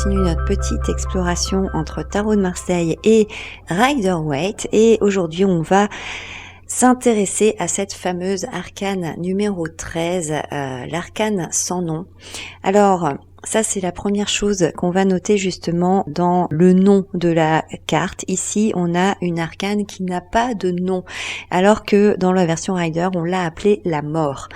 continue notre petite exploration entre Tarot de Marseille et Rider-Waite et aujourd'hui on va s'intéresser à cette fameuse arcane numéro 13, l'arcane sans nom. Alors, ça c'est la première chose qu'on va noter justement dans le nom de la carte. Ici, on a une arcane qui n'a pas de nom, alors que dans la version Rider, on l'a appelée la mort.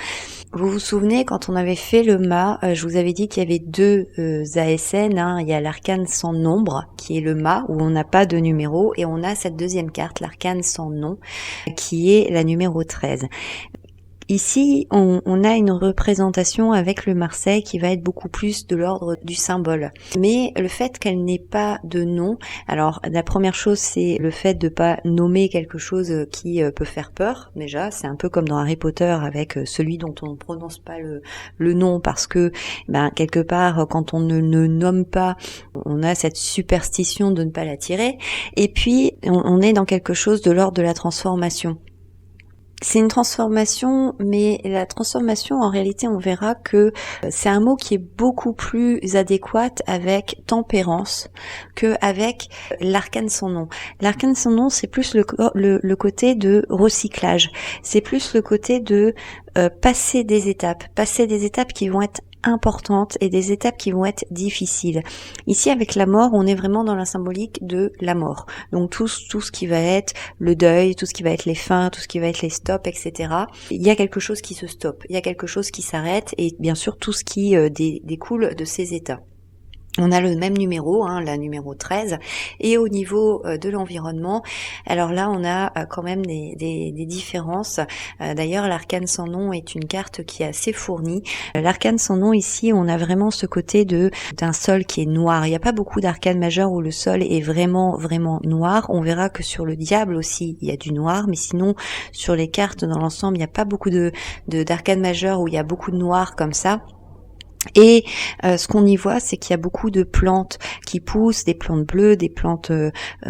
Vous vous souvenez, quand on avait fait le mât, je vous avais dit qu'il y avait deux ASN, il y a l'arcane sans nombre, qui est le mât, où on n'a pas de numéro, et on a cette deuxième carte, l'arcane sans nom, qui est la numéro 13. Ici, on a une représentation avec le Marseille qui va être beaucoup plus de l'ordre du symbole. Mais le fait qu'elle n'ait pas de nom, alors la première chose c'est le fait de pas nommer quelque chose qui peut faire peur. Déjà, c'est un peu comme dans Harry Potter avec celui dont on ne prononce pas le nom parce que quelque part quand on ne nomme pas, on a cette superstition de ne pas l'attirer. Et puis on est dans quelque chose de l'ordre de la transformation. C'est une transformation, mais la transformation, en réalité, on verra que c'est un mot qui est beaucoup plus adéquat avec tempérance que avec l'arcane sans nom. L'arcane sans nom, c'est plus le côté de recyclage. C'est plus le côté de passer des étapes qui vont être importantes et des étapes qui vont être difficiles. Ici, avec la mort, on est vraiment dans la symbolique de la mort. Donc tout ce qui va être le deuil, tout ce qui va être les fins, tout ce qui va être les stops, etc. Il y a quelque chose qui se stoppe, il y a quelque chose qui s'arrête et bien sûr tout ce qui découle de ces états. On a le même numéro, la numéro 13, et au niveau de l'environnement, alors là on a quand même des différences. D'ailleurs l'arcane sans nom est une carte qui est assez fournie. L'arcane sans nom ici, on a vraiment ce côté d'un sol qui est noir. Il n'y a pas beaucoup d'arcanes majeures où le sol est vraiment noir. On verra que sur le diable aussi il y a du noir, mais sinon sur les cartes dans l'ensemble il n'y a pas beaucoup d'arcanes majeures où il y a beaucoup de noir comme ça. Et ce qu'on y voit, c'est qu'il y a beaucoup de plantes qui poussent, des plantes bleues, des plantes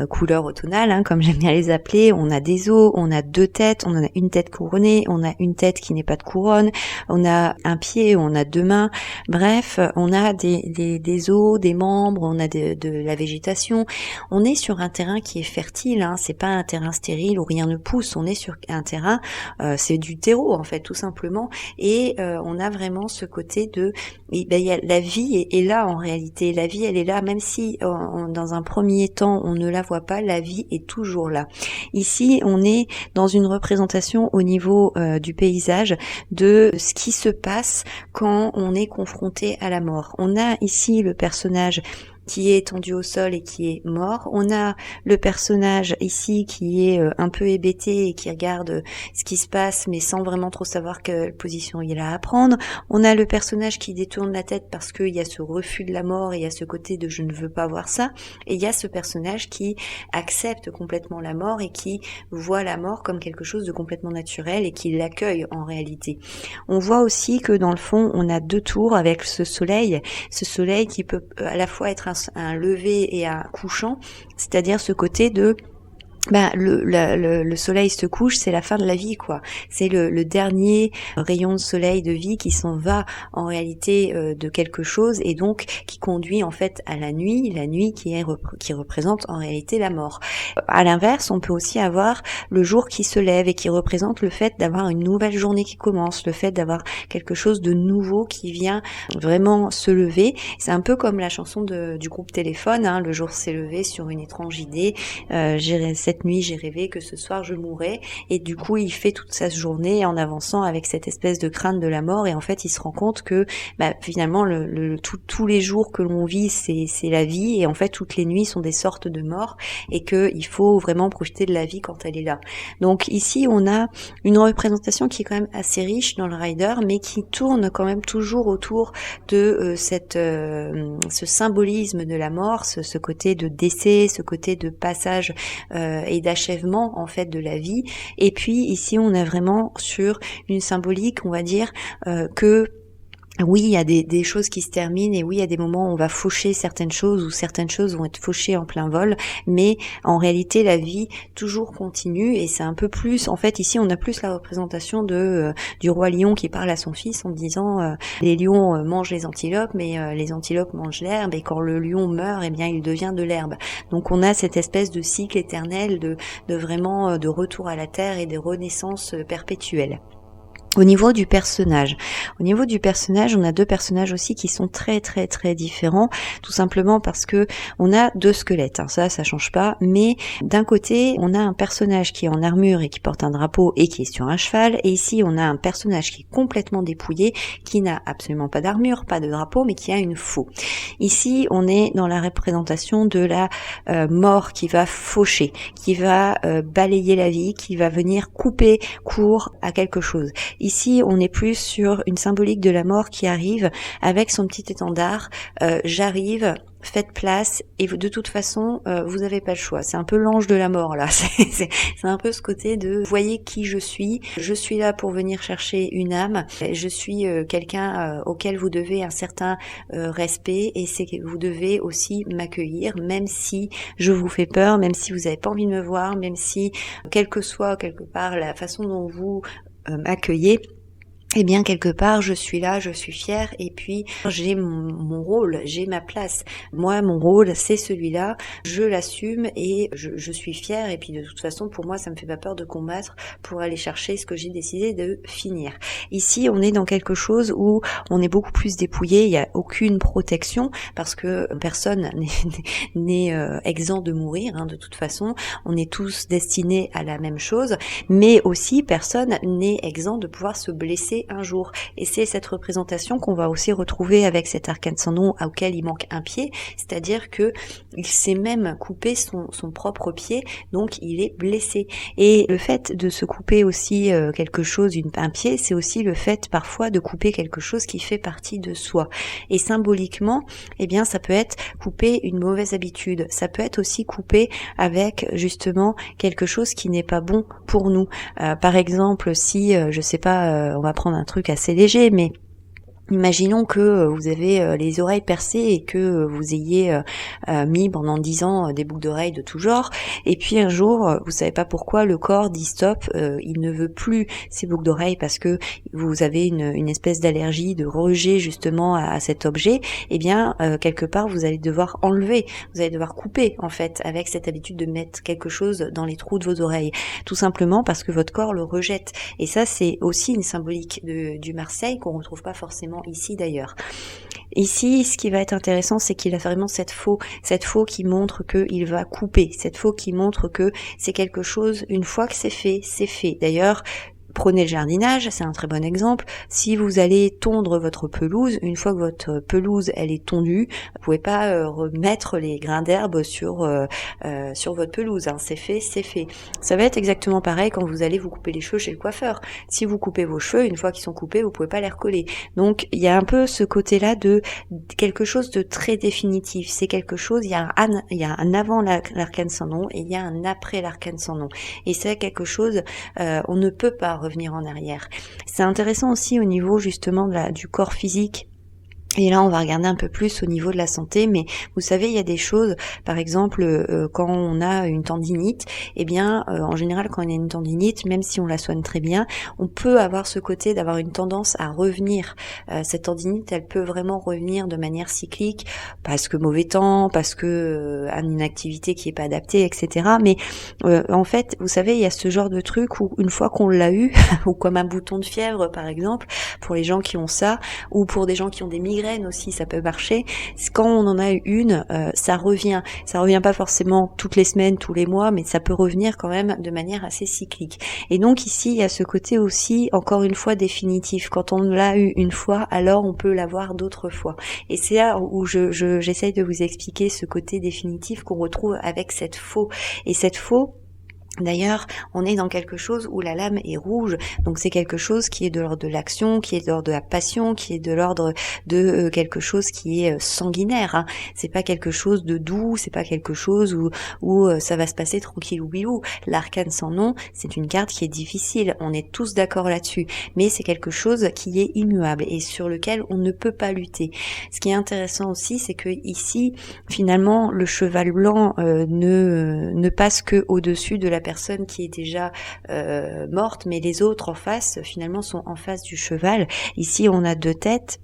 couleur automnale, comme j'aime bien les appeler. On a des os, on a deux têtes, on en a une tête couronnée, on a une tête qui n'est pas de couronne, on a un pied, on a deux mains. Bref, on a des os, des membres, on a de la végétation. On est sur un terrain qui est fertile, c'est pas un terrain stérile où rien ne pousse. On est sur un terrain, c'est du terreau en fait, tout simplement. Et on a vraiment ce côté de la vie est là en réalité. La vie, elle est là, même si dans un premier temps on ne la voit pas, la vie est toujours là. Ici, on est dans une représentation au niveau du paysage de ce qui se passe quand on est confronté à la mort. On a ici le personnage qui est étendu au sol et qui est mort. On a le personnage ici qui est un peu hébété et qui regarde ce qui se passe mais sans vraiment trop savoir quelle position il a à prendre. On a le personnage qui détourne la tête parce qu'il y a ce refus de la mort et il y a ce côté de je ne veux pas voir ça. Et il y a ce personnage qui accepte complètement la mort et qui voit la mort comme quelque chose de complètement naturel et qui l'accueille en réalité. On voit aussi que dans le fond, on a deux tours avec ce soleil qui peut à la fois être un lever et un couchant, c'est-à-dire ce côté de le soleil se couche, c'est la fin de la vie, quoi. C'est le dernier rayon de soleil de vie qui s'en va en réalité de quelque chose et donc qui conduit en fait à la nuit qui représente en réalité la mort. À l'inverse, on peut aussi avoir le jour qui se lève et qui représente le fait d'avoir une nouvelle journée qui commence, le fait d'avoir quelque chose de nouveau qui vient vraiment se lever. C'est un peu comme la chanson du groupe Téléphone, le jour s'est levé sur une étrange idée, cette nuit j'ai rêvé que ce soir je mourrais, et du coup il fait toute sa journée en avançant avec cette espèce de crainte de la mort et en fait il se rend compte que finalement tous les jours que l'on vit c'est la vie et en fait toutes les nuits sont des sortes de morts et que il faut vraiment profiter de la vie quand elle est là. Donc ici on a une représentation qui est quand même assez riche dans le Rider mais qui tourne quand même toujours autour de ce symbolisme de la mort, ce côté de décès, ce côté de passage et d'achèvement en fait de la vie. Et puis ici on est vraiment sur une symbolique, on va dire que Oui, il y a des choses qui se terminent et oui, il y a des moments où on va faucher certaines choses ou certaines choses vont être fauchées en plein vol, mais en réalité, la vie toujours continue et c'est un peu plus, en fait, ici, on a plus la représentation du roi lion qui parle à son fils en disant les lions mangent les antilopes, mais les antilopes mangent l'herbe et quand le lion meurt, eh bien, il devient de l'herbe. Donc, on a cette espèce de cycle éternel de vraiment de retour à la terre et de renaissance perpétuelle. Au niveau du personnage, on a deux personnages aussi qui sont très très très différents, tout simplement parce que on a deux squelettes, hein, ça change pas, mais d'un côté on a un personnage qui est en armure et qui porte un drapeau et qui est sur un cheval, et ici on a un personnage qui est complètement dépouillé, qui n'a absolument pas d'armure, pas de drapeau, mais qui a une faux. Ici on est dans la représentation de la mort qui va faucher, qui va balayer la vie, qui va venir couper court à quelque chose. Ici, on est plus sur une symbolique de la mort qui arrive avec son petit étendard. J'arrive, faites place, et de toute façon, vous n'avez pas le choix. C'est un peu l'ange de la mort, là. C'est un peu ce côté de, voyez qui je suis là pour venir chercher une âme, je suis quelqu'un auquel vous devez un certain respect, et c'est que vous devez aussi m'accueillir, même si je vous fais peur, même si vous n'avez pas envie de me voir, même si, quelle que soit quelque part la façon dont vous m'accueillez, eh bien quelque part je suis là, je suis fière et puis j'ai mon rôle, j'ai ma place. Moi mon rôle c'est celui-là, je l'assume et je suis fière et puis de toute façon pour moi ça me fait pas peur de combattre pour aller chercher ce que j'ai décidé de finir. Ici on est dans quelque chose où on est beaucoup plus dépouillé, il n'y a aucune protection parce que personne n'est exempt de mourir, hein, de toute façon on est tous destinés à la même chose, mais aussi personne n'est exempt de pouvoir se blesser un jour. Et c'est cette représentation qu'on va aussi retrouver avec cet arcane sans nom auquel il manque un pied, c'est-à-dire que il s'est même coupé son propre pied, donc il est blessé. Et le fait de se couper aussi quelque chose, un pied, c'est aussi le fait parfois de couper quelque chose qui fait partie de soi. Et symboliquement, eh bien ça peut être couper une mauvaise habitude, ça peut être aussi couper avec justement quelque chose qui n'est pas bon pour nous. Par exemple, si je sais pas, on va prendre un truc assez léger, mais imaginons que vous avez les oreilles percées et que vous ayez mis pendant 10 ans des boucles d'oreilles de tout genre, et puis un jour, vous savez pas pourquoi, le corps dit stop, il ne veut plus ces boucles d'oreilles parce que vous avez une espèce d'allergie, de rejet justement à cet objet, et bien quelque part vous allez devoir enlever, vous allez devoir couper en fait avec cette habitude de mettre quelque chose dans les trous de vos oreilles, tout simplement parce que votre corps le rejette. Et ça c'est aussi une symbolique du Marseille qu'on retrouve pas forcément ici d'ailleurs. Ici, ce qui va être intéressant, c'est qu'il a vraiment cette faux qui montre qu'il va couper, cette faux qui montre que c'est quelque chose, une fois que c'est fait, c'est fait. D'ailleurs, prenez le jardinage, c'est un très bon exemple. Si vous allez tondre votre pelouse, une fois que votre pelouse elle est tondue, vous pouvez pas remettre les grains d'herbe sur votre pelouse, hein. C'est fait, c'est fait. Ça va être exactement pareil quand vous allez vous couper les cheveux chez le coiffeur. Si vous coupez vos cheveux, une fois qu'ils sont coupés, vous pouvez pas les recoller. Donc il y a un peu ce côté-là de quelque chose de très définitif. C'est quelque chose, il y a un avant l'arcane sans nom et il y a un après l'arcane sans nom. Et c'est quelque chose, on ne peut pas revenir en arrière. C'est intéressant aussi au niveau justement du corps physique. Et là, on va regarder un peu plus au niveau de la santé, mais vous savez, il y a des choses, par exemple, quand on a une tendinite, eh bien, en général, quand on a une tendinite, même si on la soigne très bien, on peut avoir ce côté d'avoir une tendance à revenir. Cette tendinite, elle peut vraiment revenir de manière cyclique, parce que mauvais temps, parce que une activité qui est pas adaptée, etc. Mais en fait, vous savez, il y a ce genre de truc où une fois qu'on l'a eu, ou comme un bouton de fièvre, par exemple, pour les gens qui ont ça, ou pour des gens qui ont des migraines aussi, ça peut marcher. Quand on en a eu une, ça revient pas forcément toutes les semaines, tous les mois, mais ça peut revenir quand même de manière assez cyclique. Et donc ici, il y a ce côté aussi, encore une fois, définitif. Quand on l'a eu une fois, alors on peut l'avoir d'autres fois. Et c'est là où j'essaye de vous expliquer ce côté définitif qu'on retrouve avec cette faux. Et cette faux, D'ailleurs, on est dans quelque chose où la lame est rouge, donc c'est quelque chose qui est de l'ordre de l'action, qui est de l'ordre de la passion, qui est de l'ordre de quelque chose qui est sanguinaire. Hein. C'est pas quelque chose de doux, c'est pas quelque chose où ça va se passer tranquille ou bilou. L'arcane sans nom, c'est une carte qui est difficile, on est tous d'accord là-dessus, mais c'est quelque chose qui est immuable et sur lequel on ne peut pas lutter. Ce qui est intéressant aussi, c'est que ici, finalement, le cheval blanc ne passe que au-dessus de la personne qui est déjà morte, mais les autres en face, finalement, sont en face du cheval. Ici, on a deux têtes.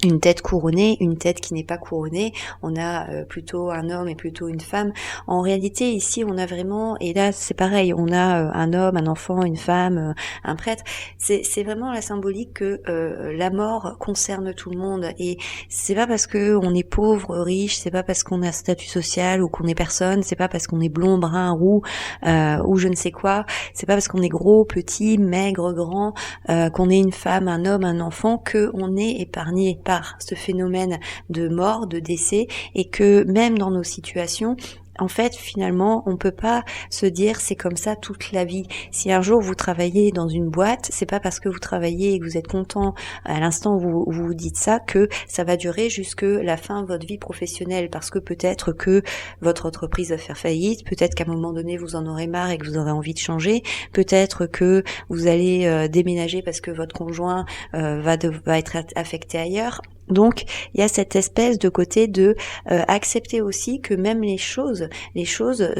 Une tête couronnée, une tête qui n'est pas couronnée, on a plutôt un homme et plutôt une femme. En réalité, ici, on a vraiment, et là c'est pareil, on a un homme, un enfant, une femme, un prêtre. C'est vraiment la symbolique que la mort concerne tout le monde, et c'est pas parce que on est pauvre, riche, c'est pas parce qu'on a un statut social ou qu'on est personne, c'est pas parce qu'on est blond, brun, roux ou je ne sais quoi, c'est pas parce qu'on est gros, petit, maigre, grand, qu'on est une femme, un homme, un enfant, que on est épargné par ce phénomène de mort, de décès, et que même dans nos situations, en fait, finalement, on peut pas se dire c'est comme ça toute la vie. Si un jour vous travaillez dans une boîte, c'est pas parce que vous travaillez et que vous êêtes content à l'instant où vous dites ça que ça va durer jusque la fin de votre vie professionnelle, parce que peut-être que votre entreprise va faire faillite, peut-être qu'à un moment donné vous en aurez marre et que vous aurez envie de changer, peut-être que vous allez déménager parce que votre conjoint va être affecté ailleurs. Donc, il y a cette espèce de côté de accepter aussi que même les choses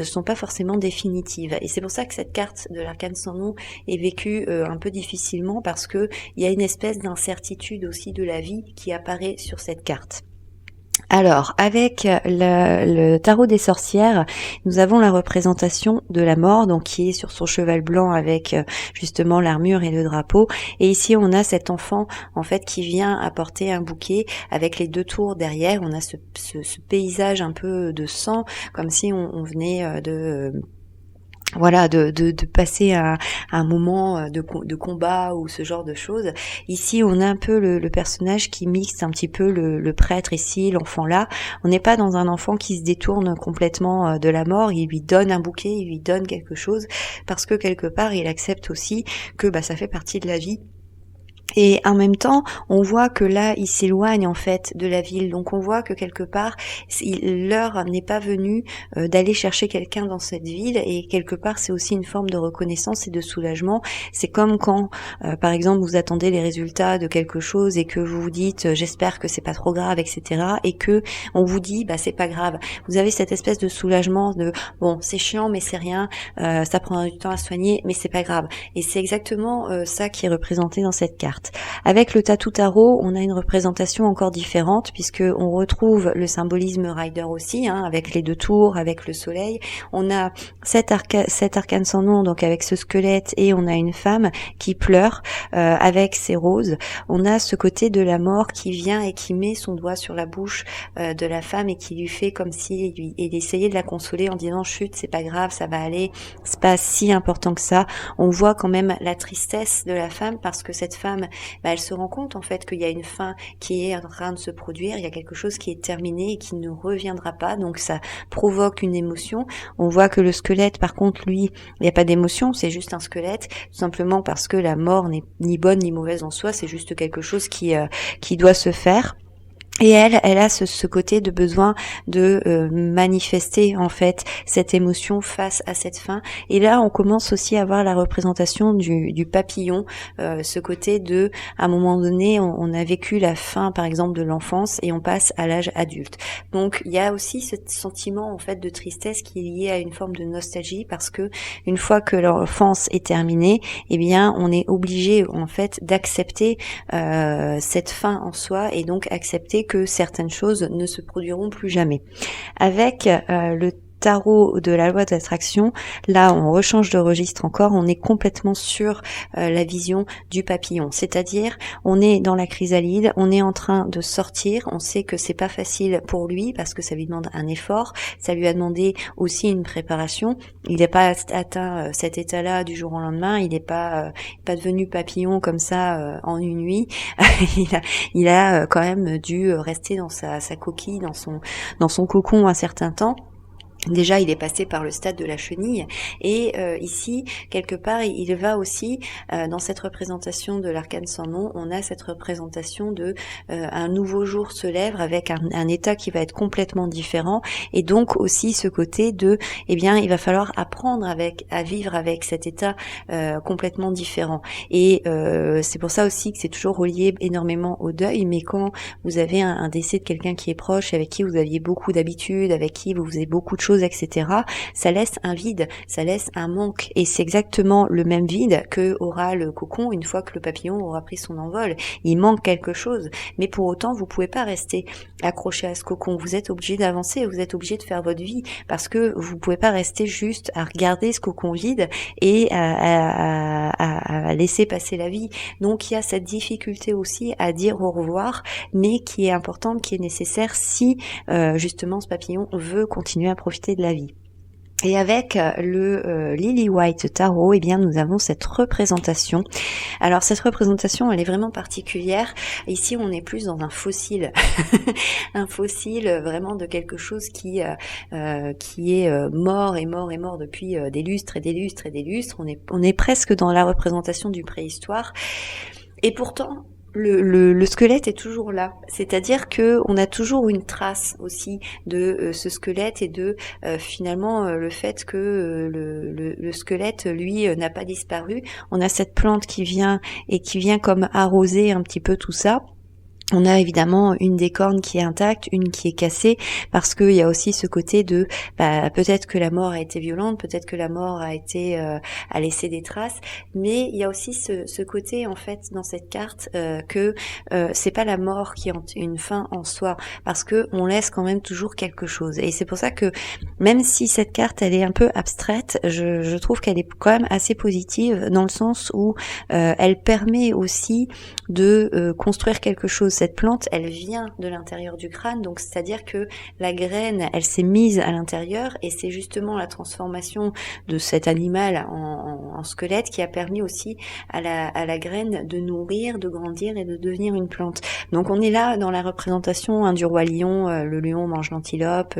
sont pas forcément définitives. Et c'est pour ça que cette carte de l'arcane sans nom est vécue un peu difficilement, parce que il y a une espèce d'incertitude aussi de la vie qui apparaît sur cette carte. Alors, avec le tarot des sorcières, nous avons la représentation de la mort, donc qui est sur son cheval blanc avec justement l'armure et le drapeau. Et ici, on a cet enfant, en fait, qui vient apporter un bouquet avec les deux tours derrière. On a ce paysage un peu de sang, comme si on venait de passer un moment de combat ou ce genre de choses. Ici, on a un peu le personnage qui mixe un petit peu le prêtre ici, l'enfant là. On n'est pas dans un enfant qui se détourne complètement de la mort. Il lui donne un bouquet, il lui donne quelque chose, parce que quelque part, il accepte aussi que ça fait partie de la vie. Et en même temps, on voit que là, il s'éloigne en fait de la ville. Donc on voit que quelque part, l'heure n'est pas venue d'aller chercher quelqu'un dans cette ville. Et quelque part, c'est aussi une forme de reconnaissance et de soulagement. C'est comme quand, par exemple, vous attendez les résultats de quelque chose et que vous vous dites, j'espère que c'est pas trop grave, etc. Et que on vous dit, c'est pas grave. Vous avez cette espèce de soulagement de, bon, c'est chiant, mais c'est rien. Ça prendra du temps à soigner, mais c'est pas grave. Et c'est exactement ça qui est représenté dans cette carte. Avec le Tatou Tarot, on a une représentation encore différente, puisque on retrouve le symbolisme Rider aussi, avec les deux tours, avec le soleil. On a cet arcane sans nom, donc avec ce squelette, et on a une femme qui pleure avec ses roses. On a ce côté de la mort qui vient et qui met son doigt sur la bouche de la femme et qui lui fait comme si il essayait de la consoler en disant chut, c'est pas grave, ça va aller, c'est pas si important que ça. On voit quand même la tristesse de la femme, parce que cette femme, elle se rend compte en fait qu'il y a une fin qui est en train de se produire, il y a quelque chose qui est terminé et qui ne reviendra pas, donc ça provoque une émotion. On voit que le squelette, par contre, lui, il n'y a pas d'émotion, c'est juste un squelette, tout simplement parce que la mort n'est ni bonne ni mauvaise en soi, c'est juste quelque chose qui doit se faire. Et elle a ce côté de besoin de manifester en fait cette émotion face à cette fin. Et là, on commence aussi à voir la représentation du papillon, ce côté de, à un moment donné, on a vécu la fin, par exemple, de l'enfance et on passe à l'âge adulte. Donc, il y a aussi ce sentiment en fait de tristesse qui est lié à une forme de nostalgie, parce que une fois que l'enfance est terminée, eh bien, on est obligé en fait d'accepter cette fin en soi, et donc accepter que certaines choses ne se produiront plus jamais. Avec le tarot de la loi d'attraction, là on rechange de registre encore, on est complètement sur la vision du papillon, c'est-à-dire on est dans la chrysalide, on est en train de sortir, on sait que c'est pas facile pour lui parce que ça lui demande un effort, ça lui a demandé aussi une préparation, il n'est pas atteint cet état-là du jour au lendemain, il n'est pas devenu papillon comme ça en une nuit, il a quand même dû rester dans sa coquille, dans son cocon un certain temps. Déjà, il est passé par le stade de la chenille et ici, quelque part, il va aussi, dans cette représentation de l'arcane sans nom, on a cette représentation de un nouveau jour se lève avec un état qui va être complètement différent et donc aussi ce côté de, eh bien, il va falloir apprendre à vivre avec cet état complètement différent. Et c'est pour ça aussi que c'est toujours relié énormément au deuil, mais quand vous avez un décès de quelqu'un qui est proche, avec qui vous aviez beaucoup d'habitudes, avec qui vous faisiez beaucoup de choses, etc., ça laisse un vide, ça laisse un manque. Et c'est exactement le même vide que aura le cocon une fois que le papillon aura pris son envol. Il manque quelque chose, mais pour autant, vous pouvez pas rester accroché à ce cocon. Vous êtes obligé d'avancer, vous êtes obligé de faire votre vie, parce que vous pouvez pas rester juste à regarder ce cocon vide et à laisser passer la vie. Donc il y a cette difficulté aussi à dire au revoir, mais qui est importante, qui est nécessaire si justement ce papillon veut continuer à profiter de la vie. Et avec le Lily White Tarot, eh bien nous avons cette représentation. Alors cette représentation, elle est vraiment particulière. Ici, on est plus dans un fossile, un fossile vraiment de quelque chose qui est mort et mort et mort depuis des lustres et des lustres et des lustres. On est presque dans la représentation du préhistoire. Et pourtant, le squelette est toujours là, c'est-à-dire que on a toujours une trace aussi de ce squelette et de finalement le fait que le squelette lui n'a pas disparu. On a cette plante qui vient comme arroser un petit peu tout ça. On a évidemment une des cornes qui est intacte, une qui est cassée, parce qu'il y a aussi ce côté de peut-être que la mort a été violente, peut-être que la mort a laissé des traces, mais il y a aussi ce côté en fait dans cette carte que c'est pas la mort qui a une fin en soi, parce que on laisse quand même toujours quelque chose. Et c'est pour ça que même si cette carte elle est un peu abstraite, je trouve qu'elle est quand même assez positive dans le sens où elle permet aussi de construire quelque chose. Cette plante, elle vient de l'intérieur du crâne, donc c'est-à-dire que la graine, elle s'est mise à l'intérieur et c'est justement la transformation de cet animal en squelette qui a permis aussi à la graine de nourrir, de grandir et de devenir une plante. Donc on est là dans la représentation du roi lion, le lion mange l'antilope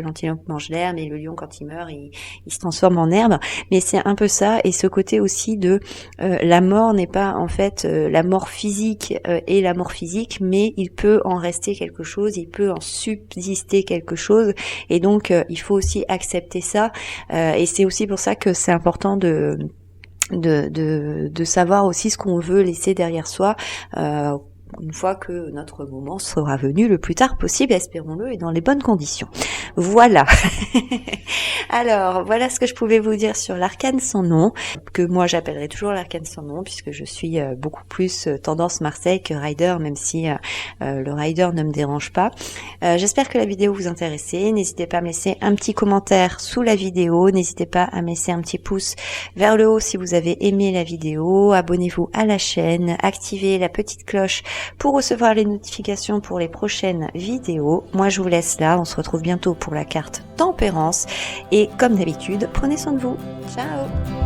mange l'herbe et le lion quand il meurt, il se transforme en herbe, mais c'est un peu ça et ce côté aussi de la mort n'est pas en fait la mort physique et la mort physique, mais il peut en rester quelque chose, il peut en subsister quelque chose, et donc il faut aussi accepter ça, et c'est aussi pour ça que c'est important de savoir aussi ce qu'on veut laisser derrière soi, une fois que notre moment sera venu le plus tard possible, espérons-le, et dans les bonnes conditions. Voilà. Alors, voilà ce que je pouvais vous dire sur l'arcane sans nom, que moi j'appellerai toujours l'arcane sans nom, puisque je suis beaucoup plus tendance Marseille que Rider, même si le Rider ne me dérange pas. J'espère que la vidéo vous intéressait. N'hésitez pas à me laisser un petit commentaire sous la vidéo. N'hésitez pas à me laisser un petit pouce vers le haut si vous avez aimé la vidéo. Abonnez-vous à la chaîne. Activez la petite cloche pour recevoir les notifications pour les prochaines vidéos. Moi, je vous laisse là. On se retrouve bientôt pour la carte Tempérance. Et comme d'habitude, prenez soin de vous. Ciao!